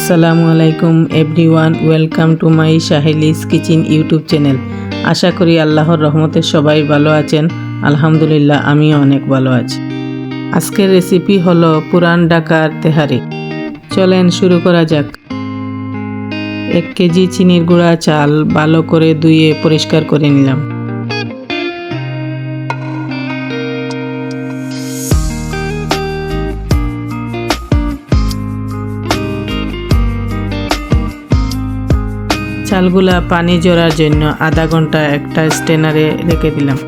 আসসালামু আলাইকুম everyone, welcome to my Saheli's kitchen YouTube channel. আশা করি আল্লাহর রহমতে সবাই ভালো আছেন। আলহামদুলিল্লাহ, আমিও অনেক ভালো আছি। আজকের রেসিপি হলো পুরান ঢাকার তেহারি। চলেন শুরু করা যাক। 1 কেজি চিনির গুঁড়া চাল ভালো করে ধুয়ে পরিষ্কার করে নিলাম। চালগুলা পানি ঝরার জন্য আধা ঘন্টা একটা স্ট্রেনারে রেখে দিলাম।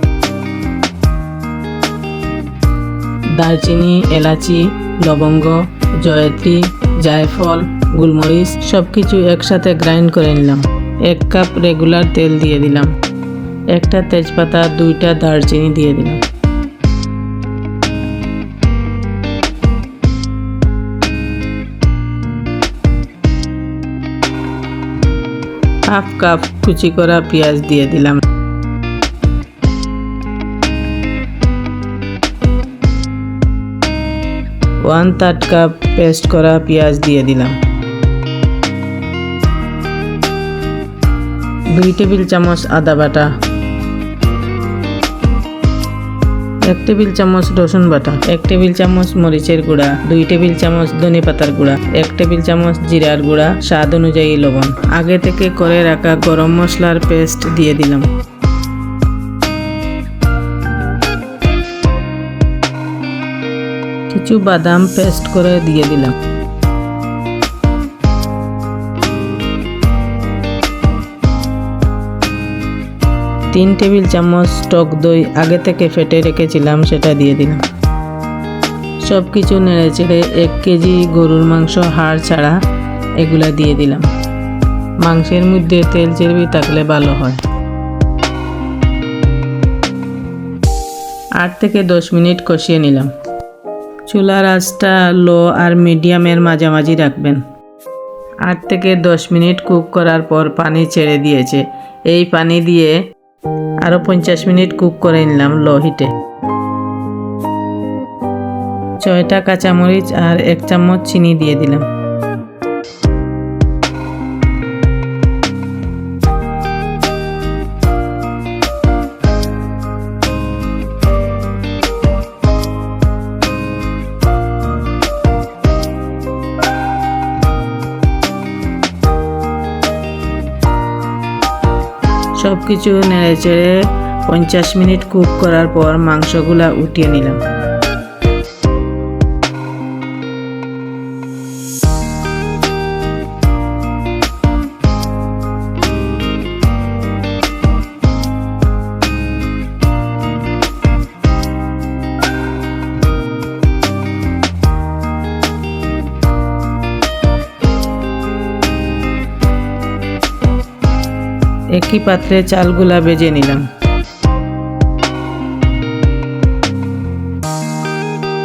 দারচিনি, এলাচি, লবঙ্গ, জয়ত্রী, জায়ফল, গোলমরিচ সবকিছু একসাথে গ্রাইন্ড করে নিলাম। 1 কাপ রেগুলার তেল দিয়ে দিলাম। একটা তেজপাতা, 2টা দারচিনি দিয়ে দিলাম। হাফ কাপ কুচি করা পেঁয়াজ দিয়ে দিলাম। 1/3 কাপ পেস্ট করা পেঁয়াজ দিয়ে দিলাম। 2 টেবিল চামচ আদা বাটা, 1 টেবিল চামচ রসুন বাটা, 1 টেবিল চামচ মরিচের গুঁড়া, 2 টেবিল চামচ ধনে পাতার গুঁড়া, 1 টেবিল চামচ জিরার গুঁড়া, স্বাদ অনুযায়ী লবণ। আগে থেকে করে রাখা গরম মশলার পেস্ট দিয়ে দিলাম। কিছু বাদাম পেস্ট করে দিয়ে দিলাম। তিন টেবিল চামচ টক দই আগে থেকে ফেটে রেখেছিলাম, সেটা দিয়ে দিলাম। সব কিছু নেড়ে চেড়ে 1 কেজি গরুর মাংস হাড় ছাড়া এগুলা দিয়ে দিলাম। মাংসের মধ্যে তেল চর্বি থাকলে ভালো হয়। 8 থেকে 10 মিনিট কষিয়ে নিলাম। চুলার আঁচটা লো আর মিডিয়ামের মাঝামাঝি রাখবেন। 8 থেকে 10 মিনিট কুক করার পর পানি ছেড়ে দিয়েছে। এই পানি দিয়ে আরও 50 মিনিট কুক করে নিলাম লো হিটে। 6টা কাঁচামরিচ আর 1 চামচ চিনি দিয়ে দিলাম। সব কিছু নেড়ে চেড়ে 50 মিনিট কুক করার পর মাংসগুলা উঠিয়ে নিলাম। একই পাত্রে চালগুলা ভেজে নিলাম।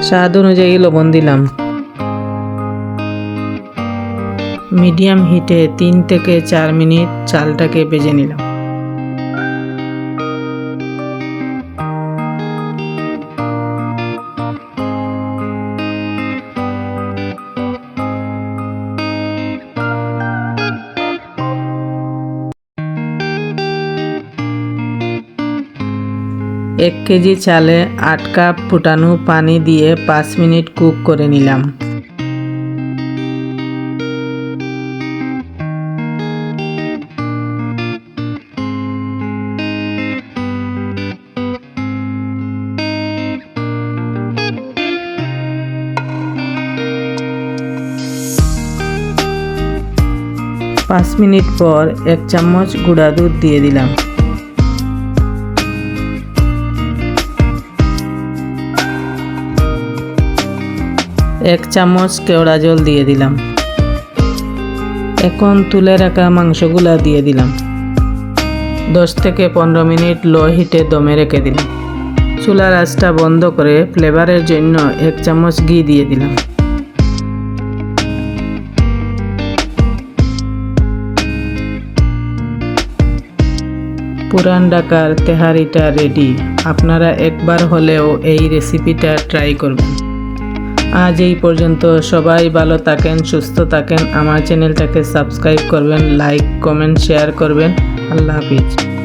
স্বাদ অনুযায়ী লবণ দিলাম। মিডিয়াম হিটে 3 থেকে 4 মিনিট চালটাকে ভেজে নিলাম। এক কেজি চালে 8 কাপ ফুটানো পানি দিয়ে 5 মিনিট কুক করে নিলাম। পাঁচ মিনিট পর 1 চামচ গুঁড়া দুধ দিয়ে দিলাম। এক চামচ কেওড়া জল দিয়ে দিলাম। এখন তুলে রাখা মাংসগুলা দিয়ে দিলাম। 10 থেকে 15 মিনিট লো হিটে দমে রেখে দিলাম। চুলার আঁচটা বন্ধ করে ফ্লেভারের জন্য 1 চামচ ঘি দিয়ে দিলাম। পুরান ঢাকার তেহারিটা রেডি। আপনারা একবার হলেও এই রেসিপিটা ট্রাই করবেন। আজ এই পর্যন্ত। সবাই ভালো থাকেন, সুস্থ থাকেন। আমার চ্যানেলটাকে সাবস্ক্রাইব করবেন, লাইক কমেন্ট শেয়ার করবেন। আল্লাহ হাফিজ।